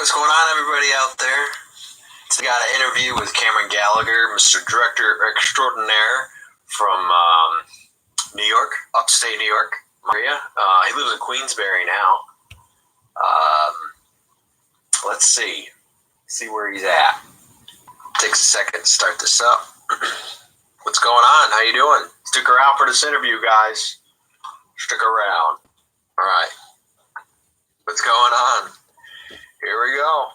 what's going on, everybody out there? So we got an interview with Cameron Gallagher, Mr. Director Extraordinaire from New York, upstate New York, Maria. He lives in Queensbury now. Let's see where he's at. Takes a second to start this up. What's going on? How you doing? Stick around for this interview, guys. Stick around. All right. What's going on? Here we go.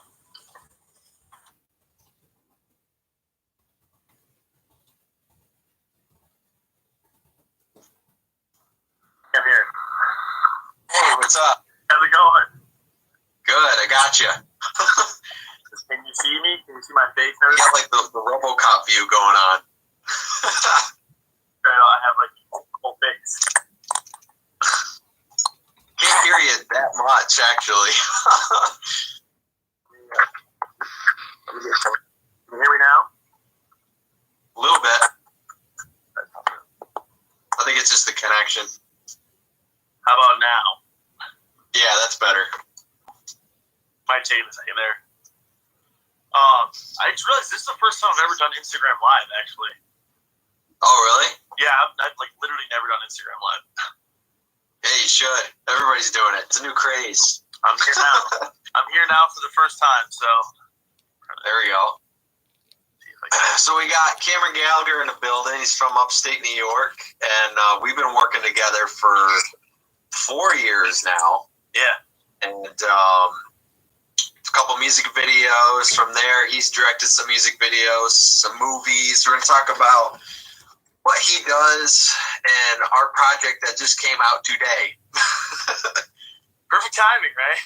I'm here. Hey, what's up? How's it going? Good, I got you. Can you see me? Can you see my face? You got like the RoboCop view going on. I have like whole face. Can't hear you that much, actually. Can you hear me now? A little bit. I think it's just the connection. How about now? Yeah, that's better. Might take a second there. I just realized this is the first time I've ever done Instagram Live, actually. Oh, really? Yeah, I've like literally never done Instagram Live. Hey, you should. Everybody's doing it. It's a new craze. I'm here now. I'm here now for the first time, so. There we go. So we got Cameron Gallagher in the building. He's from upstate New York, and we've been working together for 4 years now. Yeah. And a couple music videos from there. He's directed some music videos, some movies. We're going to talk about what he does and our project that just came out today. Perfect timing, right?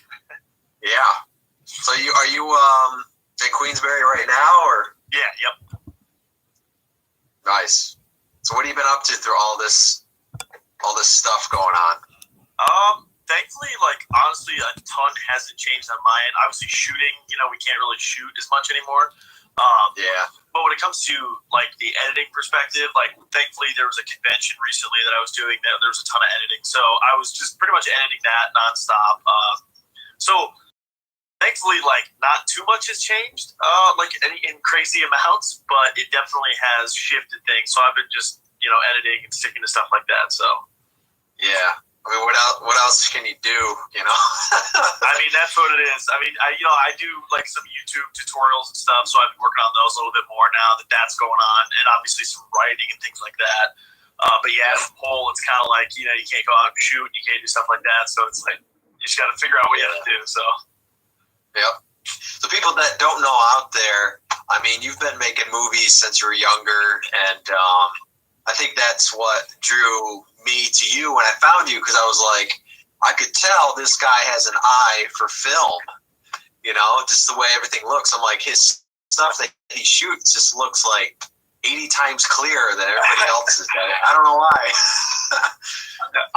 Yeah. So are you in Queensbury right now, or? Yeah. Yep. Nice. So what have you been up to through all this stuff going on? Thankfully, like, honestly, a ton hasn't changed on my end. Obviously, shooting, we can't really shoot as much anymore. Yeah. But when it comes to, like, the editing perspective, like, thankfully, there was a convention recently that I was doing that there was a ton of editing. So I was just pretty much editing that nonstop. So thankfully, like, not too much has changed, like, in crazy amounts, but it definitely has shifted things. So I've been just, editing and sticking to stuff like that, so. Yeah. I mean, what else can you do, I mean, that's what it is. I mean, I do, like, some YouTube tutorials and stuff, so I've been working on those a little bit more now that that's going on, and obviously some writing and things like that. But yeah, as a whole, it's kind of like, you can't go out and shoot, you can't do stuff like that, so it's like, you just got to figure out what you have to do, so. Yep. The people that don't know out there, I mean, you've been making movies since you were younger, and I think that's what drew me to you when I found you, because I was like, I could tell this guy has an eye for film, just the way everything looks. I'm like, his stuff that he shoots just looks like 80 times clearer than everybody else's. I don't know why.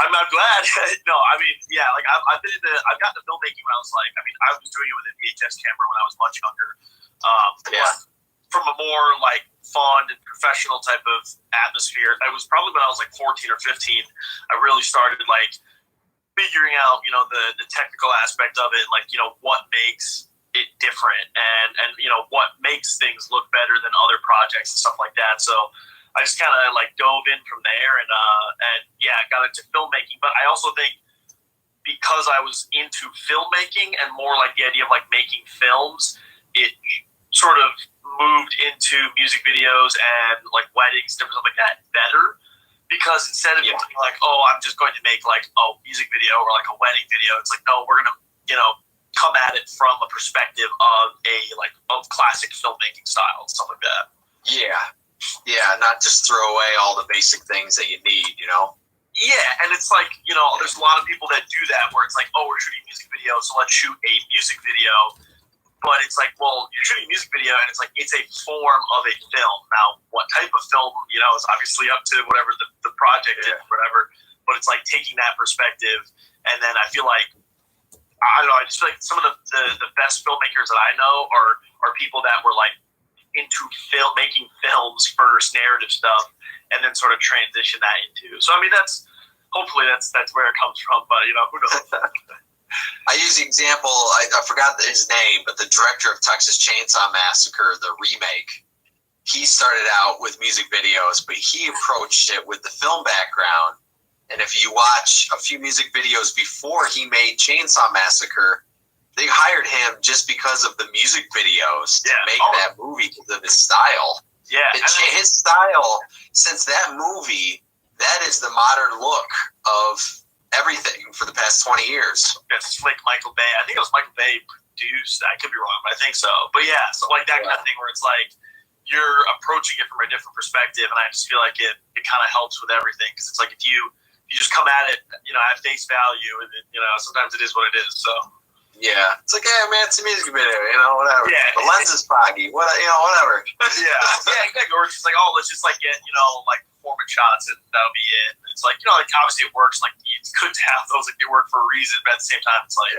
I'm not glad. No, I mean, yeah, like I've gotten to filmmaking when I was like, I was doing it with a VHS camera when I was much younger. Yeah. From a more like fun and professional type of atmosphere, it was probably when I was like 14 or 15, I really started like figuring out, the technical aspect of it, like, what makes it different and what makes things look better than other projects and stuff like that. So I just kind of like dove in from there and yeah, got into filmmaking. But I also think because I was into filmmaking and more like the idea of like making films, it sort of moved into music videos and like weddings, different stuff like that better. Because instead of being like, oh, I'm just going to make like a music video or like a wedding video, it's like, no, we're gonna, come at it from a perspective of of classic filmmaking style and stuff like that. Yeah. Yeah, not just throw away all the basic things that you need, Yeah, and it's like, there's a lot of people that do that where it's like, oh, we're shooting a music video, so let's shoot a music video. But it's like, well, you're shooting a music video, and it's like, it's a form of a film. Now, what type of film, is obviously up to whatever the project is, whatever. But it's like taking that perspective, and then I feel like, I don't know, I just feel like some of the best filmmakers that I know are people that were like into making films first, narrative stuff, and then sort of transition that into. So I mean, hopefully that's where it comes from. But who knows? I use the example, I forgot his name, but the director of Texas Chainsaw Massacre, the remake, he started out with music videos, but he approached it with the film background. And if you watch a few music videos before he made Chainsaw Massacre, they hired him just because of the music videos to make that movie because of his style. Yeah. His style, since that movie, that is the modern look of everything for the past 20 years. That's slick Michael Bay. I think it was Michael Bay produced. I could be wrong, but I think so. But yeah, so like that kind of thing where it's like you're approaching it from a different perspective, and I just feel like it kind of helps with everything because it's like if you just come at it, at face value, and sometimes it is what it is. So. Yeah, it's like, hey man, it's a music video, whatever. Yeah, the lens is foggy, whatever. yeah, exactly. Or it's just like, let's just like get like performance shots, and that'll be it. And it's like like obviously it works. Like it's good to have those. Like they work for a reason, but at the same time, it's like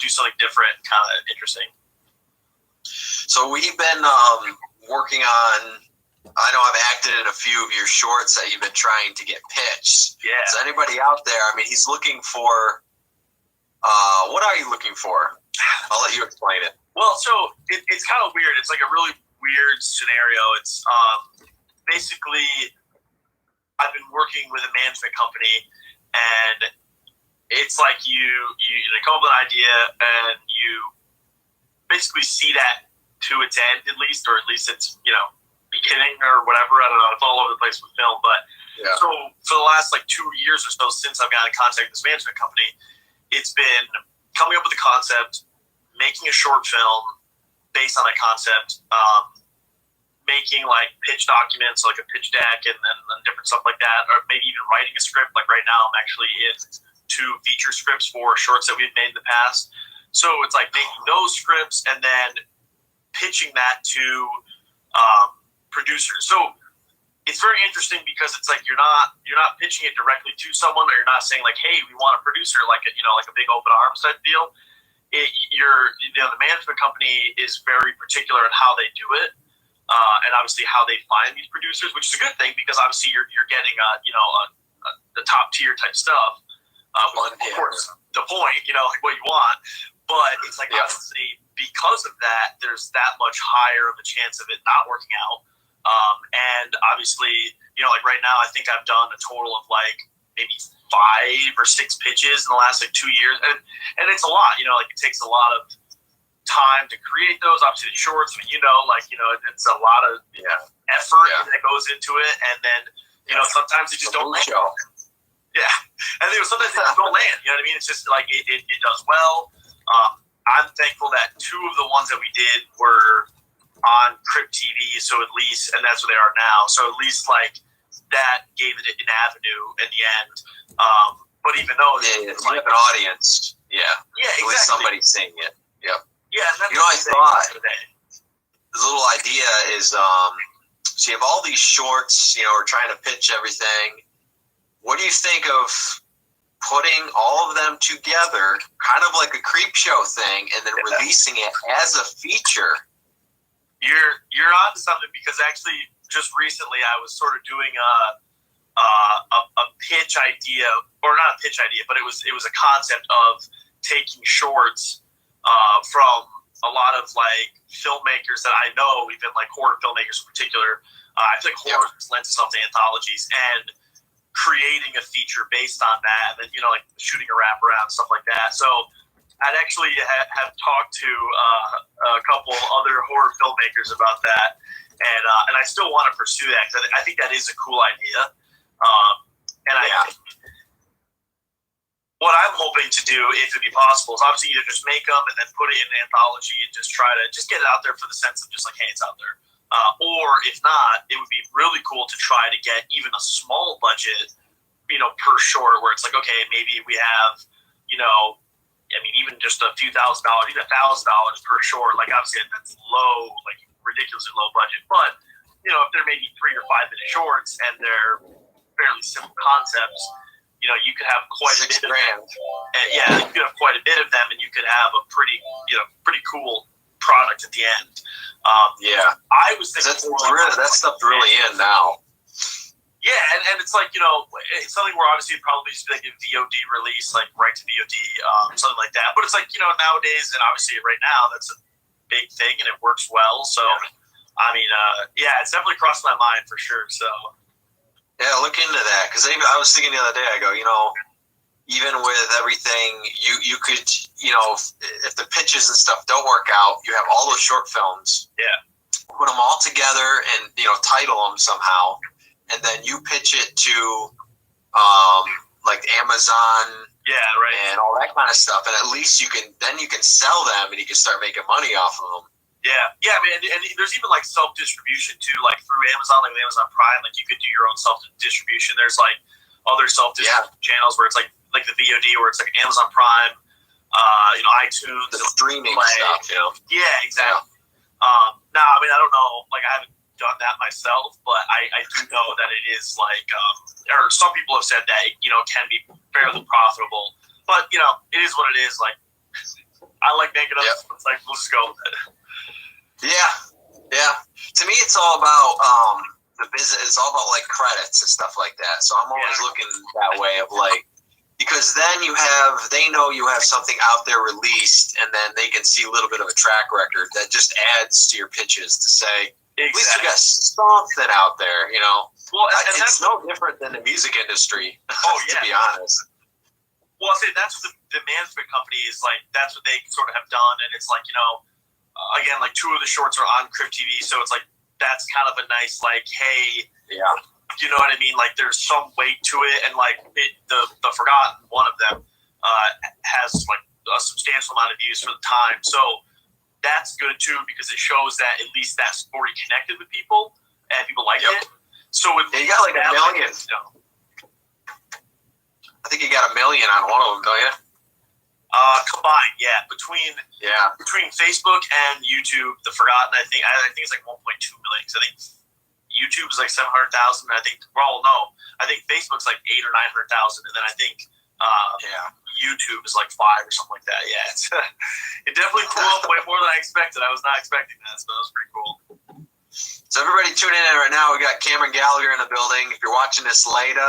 do something different, kind of interesting. So we've been working on. I know I've acted in a few of your shorts that you've been trying to get pitched. Yeah. So anybody out there? I mean, he's looking for. What are you looking for? I'll let you explain it. Well, so it's kind of weird. It's like a really weird scenario. It's basically I've been working with a management company, and it's like you come up with an idea, and you basically see that to its end, at least it's beginning or whatever. I don't know. It's all over the place with film, but so for the last like 2 years or so since I've gotten in contact with this management company. It's been coming up with a concept, making a short film based on that concept, making like pitch documents, like a pitch deck and different stuff like that, or maybe even writing a script. Like right now I'm actually in 2 feature scripts for shorts that we've made in the past. So it's like making those scripts and then pitching that to producers. So it's very interesting because it's like you're not pitching it directly to someone, or you're not saying like, hey, we want a producer, like a big open arms type deal. The management company is very particular in how they do it, and obviously how they find these producers, which is a good thing because obviously you're getting the top tier type stuff. Of course, the point, like what you want, but it's like obviously because of that, there's that much higher of a chance of it not working out. And obviously, like right now, I think I've done a total of like maybe 5 or 6 pitches in the last like 2 years, and it's a lot. Like it takes a lot of time to create those. Obviously, the shorts, it's a lot of effort that goes into it, and then sometimes it just don't land. Yeah, and sometimes it just don't land. You know what I mean? It's just like it does well. I'm thankful that 2 of the ones that we did were on Crypt TV, so at least, and that's where they are now. So at least like that gave it an avenue in the end. But even though it's like an audience, exactly. At least somebody's seeing it. Yep. Yeah, and I thought the little idea is, so you have all these shorts. We're trying to pitch everything. What do you think of putting all of them together, kind of like a creep show thing, and then releasing it as a feature? You're onto something because actually just recently I was sort of doing a pitch idea, or not a pitch idea, but it was a concept of taking shorts from a lot of like filmmakers that I know, even like horror filmmakers in particular. I feel like horror lends itself to anthologies, and creating a feature based on that, and then like shooting a wraparound, stuff like that. So I'd actually have talked to a couple other horror filmmakers about that, and I still want to pursue that because I think that is a cool idea. I think what I'm hoping to do, if it be possible, is obviously either just make them and then put it in an anthology and just try to get it out there for the sense of just like, hey, it's out there. Or if not, it would be really cool to try to get even a small budget, per short, where it's like, okay, maybe we have, even just a few $1,000, even $1,000 per short. Like obviously that's low, like ridiculously low budget. But if they're maybe 3 or 5 minute shorts and they're fairly simple concepts, you could have quite a bit of them. You could have quite a bit of them, and you could have a pretty cool product at the end. I was thinking that stuff's really in now. Yeah, and it's like, it's something where obviously it probably used to be like a VOD release, like right to VOD, something like that. But it's like, nowadays, and obviously right now, that's a big thing and it works well. So, I mean, it's definitely crossed my mind for sure. So, yeah, look into that, because I was thinking the other day, I go, even with everything, you could, if the pitches and stuff don't work out, you have all those short films. Yeah. Put them all together and, title them somehow. And then you pitch it to, like Amazon, right, and all that kind of stuff. And at least you can sell them, and you can start making money off of them. Yeah. I mean, and there's even like self distribution too, like through Amazon, like with Amazon Prime, like you could do your own self distribution. There's like other self distribution channels where it's like the VOD, where it's like Amazon Prime, iTunes, the streaming stuff. Yeah, exactly. Yeah. Now, I mean, I don't know, like I haven't done that myself, but I do know that it is like, or some people have said that can be fairly profitable. But it is what it is. Like, I like making up. Yep. It's like, we'll just go with it. Yeah. To me, it's all about the business. It's all about like credits and stuff like that. So I'm always looking that way of like, because then they know you have something out there released, and then they can see a little bit of a track record that just adds to your pitches to say, at least you got something out there, Well, and it's no different than the music industry, to be honest. Well, I say that's what the management company is like. That's what they sort of have done, and it's like again, like 2 of the shorts are on Crib TV, so it's like that's kind of a nice like, hey, you know what I mean? Like there's some weight to it, and like the Forgotten, one of them, has like a substantial amount of views for the time, so. That's good too, because it shows that at least that's already connected with people and people like it. So you got like 1 million. I think you got 1 million on one of them, don't you? Combined, between Facebook and YouTube, the Forgotten, I think it's like 1.2 million. Because I think YouTube is like 700,000. I think Facebook's like 800,000 or 900,000, and then I think YouTube is like 5 or something like that. Yeah, it definitely blew up way more than I expected. I was not expecting that, so that was pretty cool. So everybody tuning in right now, we got Cameron Gallagher in the building. If you're watching this later,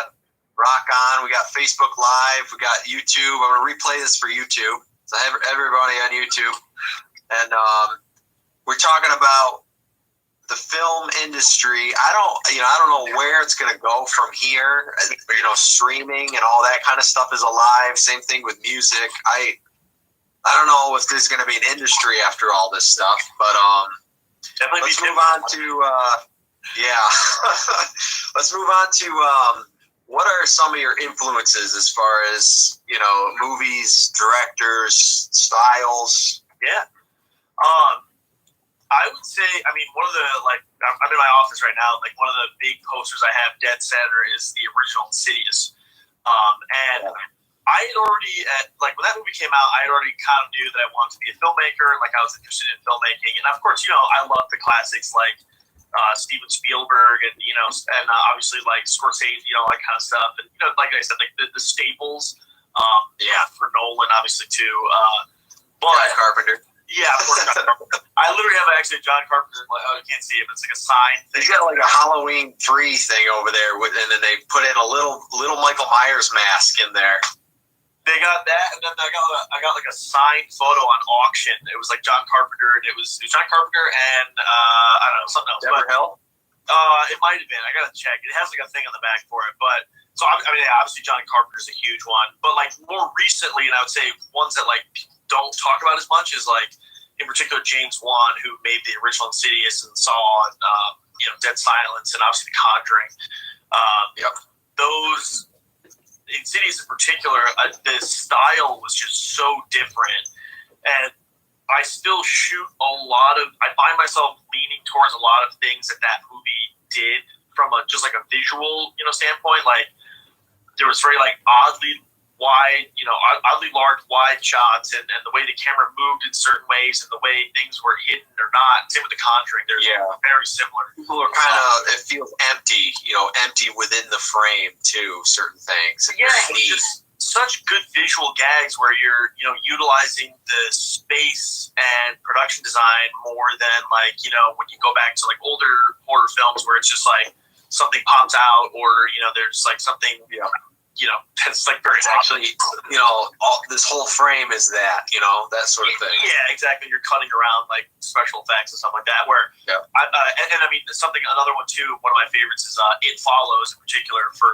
rock on. We got Facebook Live. We got YouTube. I'm going to replay this for YouTube. So everybody on YouTube. And we're talking about the film industry. I don't know where it's going to go from here. Streaming and all that kind of stuff is alive. Same thing with music. I don't know if there's going to be an industry after all this stuff, but let's move on to let's move on to what are some of your influences as far as movies, directors, styles? I would say, I mean, one of the, like, I'm in my office right now, like, one of the big posters I have dead center is the original Insidious. And I had already, when that movie came out, I had already kind of knew that I wanted to be a filmmaker, like, I was interested in filmmaking. And, of course, I love the classics, like Steven Spielberg and, and obviously, like, Scorsese, that kind of stuff. And, like I said, like, the staples, for Nolan, obviously, too. But John Carpenter. Yeah, of course. I literally have actually John Carpenter. Like, you can't see it, but it's like a sign thing. He's got like a Halloween 3 thing over there, and then they put in a little Michael Myers mask in there. They got that, and then I got like a signed photo on auction. It was like John Carpenter, and it was John Carpenter and I don't know, something else. Deborah Hill? It might have been. I gotta check. It has like a thing on the back for it, but. So I mean, obviously John Carpenter's a huge one, but like more recently, and I would say ones that like don't talk about as much is like, in particular, James Wan, who made the original Insidious and Saw, and Dead Silence, and obviously The Conjuring. Those Insidious in particular, the style was just so different, and I still shoot a lot of. I find myself leaning towards a lot of things that movie did from just like a visual, standpoint. Like there was very like oddly wide, oddly large wide shots, and the way the camera moved in certain ways, and the way things were hidden or not. Same with The Conjuring. They're very similar. People are kind of, it feels empty, empty within the frame too. Certain things. Just such good visual gags where you're, utilizing the space and production design more than like, when you go back to like older horror films where it's just like something pops out, or there's like something that's like very actually this whole frame is that that sort of thing. Yeah, exactly. You're cutting around like special effects and stuff like that. Where and I mean another one too. One of my favorites is It Follows, in particular for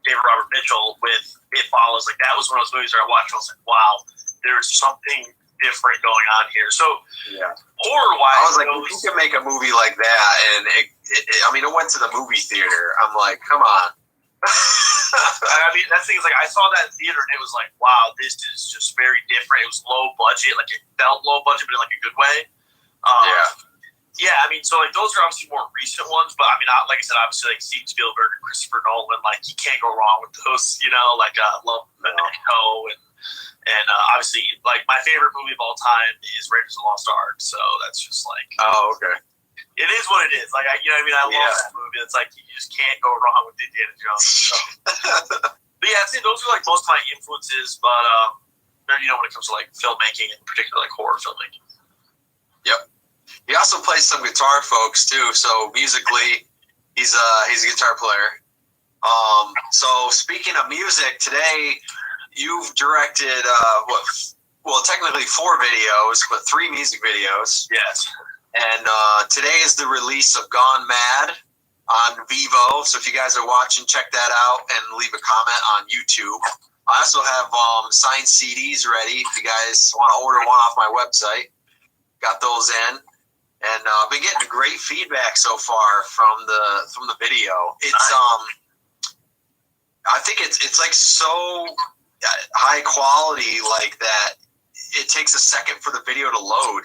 David Robert Mitchell with It Follows. Like that was one of those movies where I watched and I was like, wow, there's something different going on here. So horror wise, I was like, if you can make a movie like that, and it went to the movie theater. I'm like, come on. I mean, that thing is like I saw that in theater and it was like, wow, this is just very different. It was low budget, like it felt low budget, but in like a good way. Yeah. I mean, so like those are obviously more recent ones, but I mean, like I said, obviously like Steven Spielberg and Christopher Nolan, like you can't go wrong with those. Like Love Memento and obviously like my favorite movie of all time is Raiders of the Lost Ark. So that's just like okay. It is what it is. Like I love that movie. It's like you just can't go wrong with Indiana Jones. So. But yeah, I'd say those are like most of my influences. But when it comes to like filmmaking, in particular like horror filmmaking. Yep. He also plays some guitar, folks, too. So musically, he's a guitar player. So speaking of music, today you've directed technically 4 videos, but 3 music videos. Yes. And today is the release of Gone Mad on Vivo. So if you guys are watching, check that out and leave a comment on YouTube. I also have signed CDs ready if you guys want to order one off my website. Got those in. And I've been getting great feedback so far from the video. It's I think it's like so high quality like that. It takes a second for the video to load.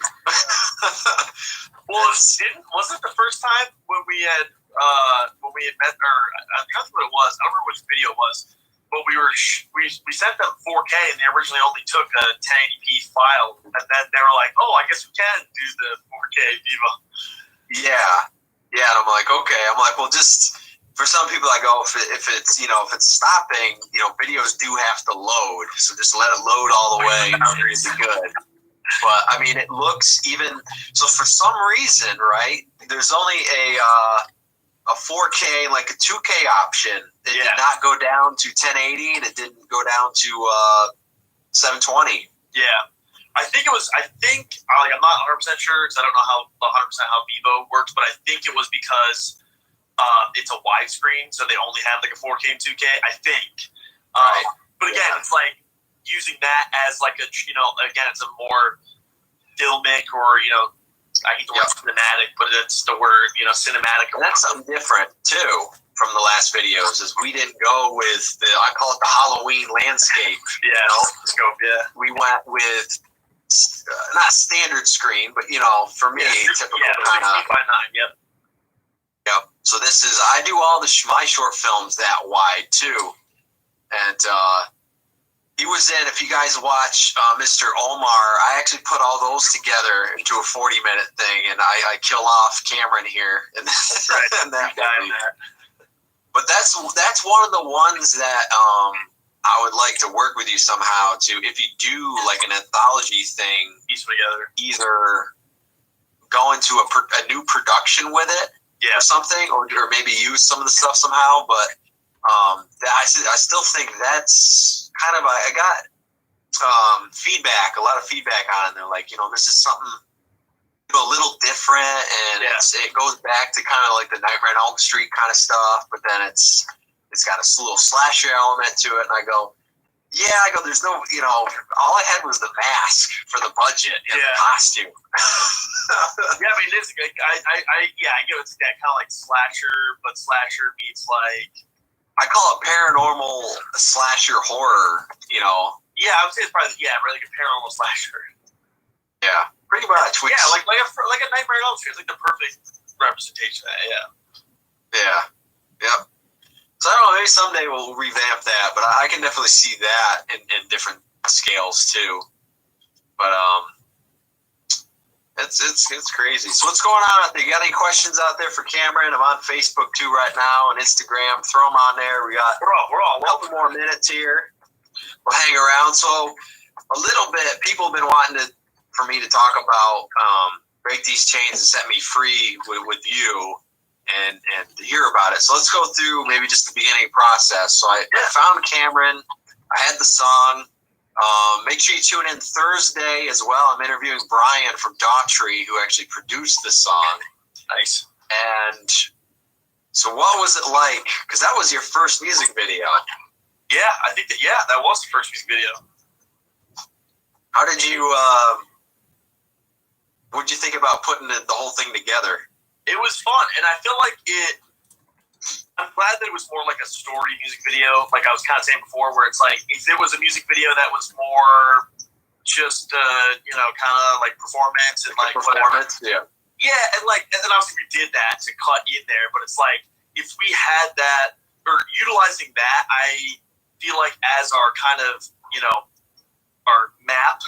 Well, wasn't it the first time when we had met, or I forgot what it was. I don't remember which video it was, but we sent them 4K and they originally only took a 1080p file, and then they were like, "Oh, I guess we can do the 4K Vivo." Yeah. And I'm like, okay. I'm like, well, just. For some people, I go, if it's stopping, videos do have to load, so just let it load all the way. It's pretty good. But I mean, it looks even so. For some reason, right? There's only a 4K, like a 2K option. It did not go down to 1080, and it didn't go down to 720. Yeah. I think I'm not 100% sure because I don't know how 100% how Vivo works, but I think it was because. It's a widescreen, so they only have like a 4K and 2K, I think. But again, it's like using that as like again, it's a more filmic or I hate the word cinematic, but it's the word cinematic. And that's something different too from the last videos. Is we didn't go with I call it the Halloween landscape. Scope. Yeah, we went with not standard screen, but for me, typical kind of 16:9. Yep. Yep. So this is I do all my short films that wide too, and he was in. If you guys watch Mr. Omar, I actually put all those together into a 40-minute thing, and I kill off Cameron here in that movie. But that's one of the ones that I would like to work with you somehow to, if you do like an anthology thing, piece together, either go into a new production with it. Or something, or maybe use some of the stuff somehow. But I still think that's kind of I got a lot of feedback on it. They're like, this is something a little different, and it goes back to kind of like the Nightmare on Elm Street kind of stuff. But then it's got a little slasher element to it, and I go, there's no, all I had was the mask for the budget and the costume. I mean, it's I get it's that kind of like slasher, but slasher meets like I call it paranormal slasher horror. Yeah, I would say it's probably really like a paranormal slasher. Yeah, pretty much. Like a Nightmare on Elm Street is like the perfect representation of that. Yeah. Yep. So I don't know, maybe someday we'll revamp that, but I can definitely see that in different scales too. But it's crazy. So what's going on out there? You got any questions out there for Cameron? I'm on Facebook too right now and Instagram. Throw them on there. We're all a couple more minutes here. We'll hang around. So a little bit, people have been wanting for me to talk about Break These Chains and Set Me Free with you. and hear about it. So let's go through maybe just the beginning process. So I found Cameron. I had the song. Make sure you tune in Thursday as well. I'm interviewing Brian from Daughtry, who actually produced the song. Nice. And so what was it like? Because that was your first music video. Yeah, I think that was the first music video. How did you, what did you think about putting the whole thing together? It was fun, and I feel like I'm glad that it was more like a story music video, like I was kind of saying before, where it's like, if it was a music video that was more just, kind of like performance and like performance, whatever. Yeah, and then obviously we did that to cut in there, but it's like, if we had that, or utilizing that, I feel like as our kind of, our map,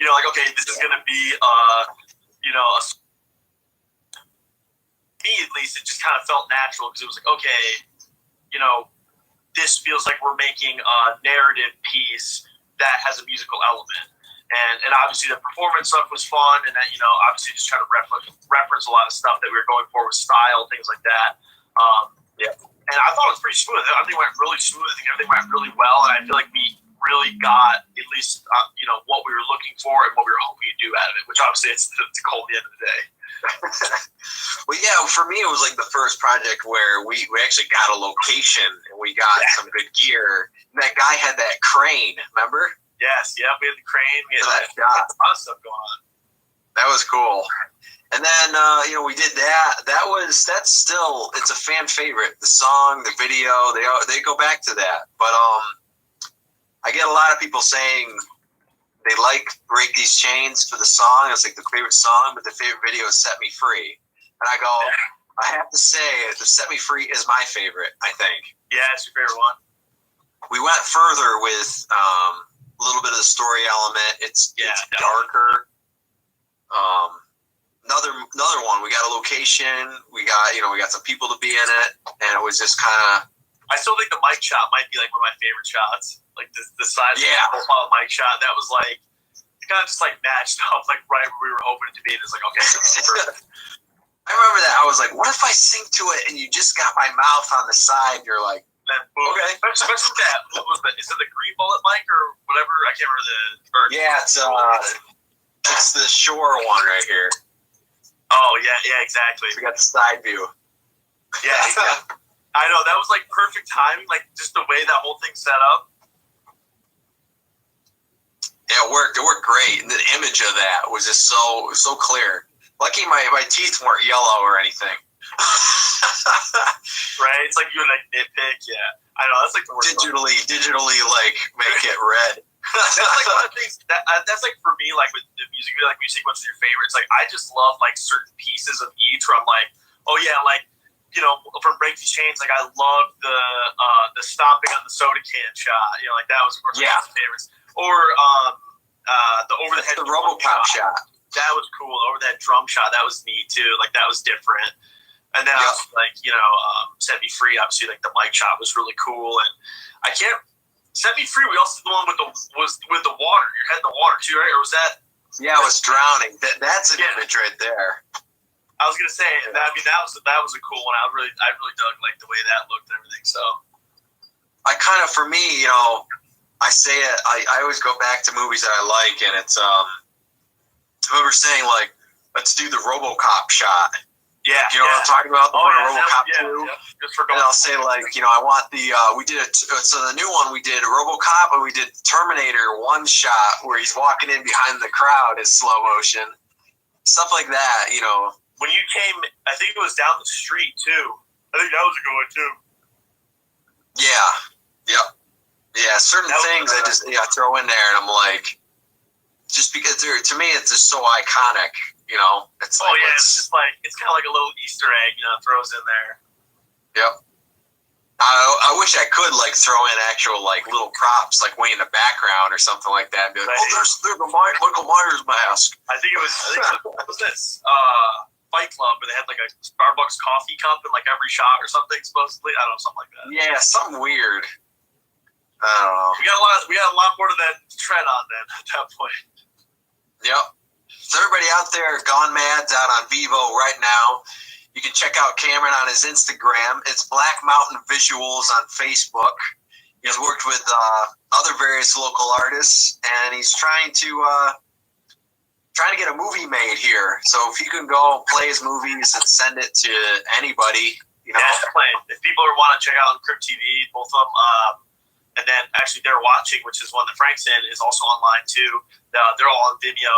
like, okay, this is going to be, me at least, it just kind of felt natural because it was like, okay, this feels like we're making a narrative piece that has a musical element. And obviously the performance stuff was fun, and that, obviously just trying to reference a lot of stuff that we were going for with style, things like that. And I thought it was pretty smooth. I think it went really smooth. I think everything went really well, and I feel like we really got at least, what we were looking for and what we were hoping to do out of it, which obviously it's the goal at the end of the day. Well, yeah, for me, it was like the first project where we actually got a location and we got some good gear. And that guy had that crane, remember? Yes, yeah, we had the crane. We had a lot of stuff going on. That was cool. And then, we did that. That's still, it's a fan favorite. The song, the video, they go back to that. But I get a lot of people saying they like Break These Chains for the song. It's like the favorite song, but the favorite video is Set Me Free. And I go, I have to say, the Set Me Free is my favorite, I think. Yeah, it's your favorite one. We went further with a little bit of the story element. It's darker. Another one. We got a location. We got some people to be in it, and it was just kind of. I still think the mic shot might be like one of my favorite shots. Like the size of the profile mic shot. That was like it kind of just like matched up like right where we were hoping it to be. And it's like, okay, this is perfect. I remember that. I was like, what if I sing to it and you just got my mouth on the side? You're like, okay. Especially that. What was that? Is it the green bullet mic or whatever? I can't remember it's the Shore one right here. Oh yeah, exactly. We got the side view. Yeah. I know, that was like perfect timing, like just the way that whole thing set up. Yeah, it worked great. And the image of that was just so clear. Lucky my teeth weren't yellow or anything. Right? It's like you would like nitpick. Yeah. I know, that's like the worst. Digitally like make it red. That's like one of the things that's like for me, like with the music video, like when you say what's your favorite, it's like I just love like certain pieces of each where I'm like, oh yeah, like from Break These Chains, like I love the stomping on the soda can shot. Like that was of course one of my favorites. Or the over the head RoboCop shot. That was cool. Over that drum shot, that was neat too. Like that was different. And then I was like, Set Me Free. Obviously, like the mic shot was really cool. And I can't Set Me Free. We also did the one with the water. Your head in the water too, right? Or was that? Yeah, I was drowning. That's an image right there. I was gonna say, that was a cool one. I really dug like the way that looked and everything. So, I kind of, for me, I say it. I always go back to movies that I like, and it's I remember saying like, let's do the RoboCop shot. Yeah, you know what I'm talking about? The RoboCop 2. Yeah. And I'll say like, I want the we did it. So the new one we did RoboCop, and we did Terminator 1 shot where he's walking in behind the crowd in slow motion, stuff like that. When you came, I think it was down the street too. I think that was a good one too. Yeah. Yep. Yeah. Certain things I just throw in there, and I'm like, just because to me it's just so iconic. It's like, it's just like it's kind of like a little Easter egg, throws in there. Yep. I wish I could like throw in actual like little props, like way in the background or something like that. And be like, there's the Michael Myers mask. I think it was what was this? Fight Club, where they had like a Starbucks coffee cup in like every shot or something, supposedly. I don't know, something like that. Yeah, something weird. I don't know. We got a lot more to that tread on then at that point. Yep. So everybody out there, Gone Mad's out on Vivo right now. You can check out Cameron on his Instagram. It's Black Mountain Visuals on Facebook. He's worked with other various local artists, and he's trying to get a movie made here. So if you can go play his movies and send it to anybody, you know. Yeah, definitely. If people want to check out Crypt TV, both of them, and then actually They're Watching, which is one that Frank's in, is also online too. They're all on Vimeo.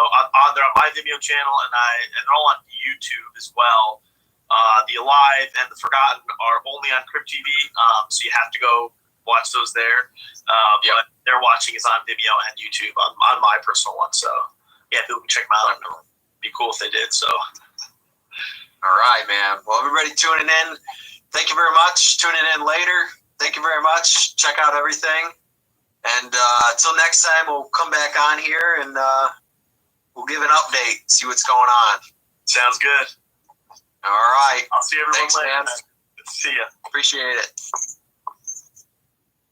They're on my Vimeo channel, and they're all on YouTube as well. The Alive and the Forgotten are only on Crypt TV, so you have to go watch those there. But They're Watching is on Vimeo and YouTube on my personal one. So yeah, people can check them out. It'd be cool if they did. So all right, man. Well, everybody tuning in, thank you very much. Tuning in later, thank you very much. Check out everything. And until next time, we'll come back on here and we'll give an update, see what's going on. sounds good. All right. I'll see everyone Thanks, later. man. Good to see you. Appreciate it.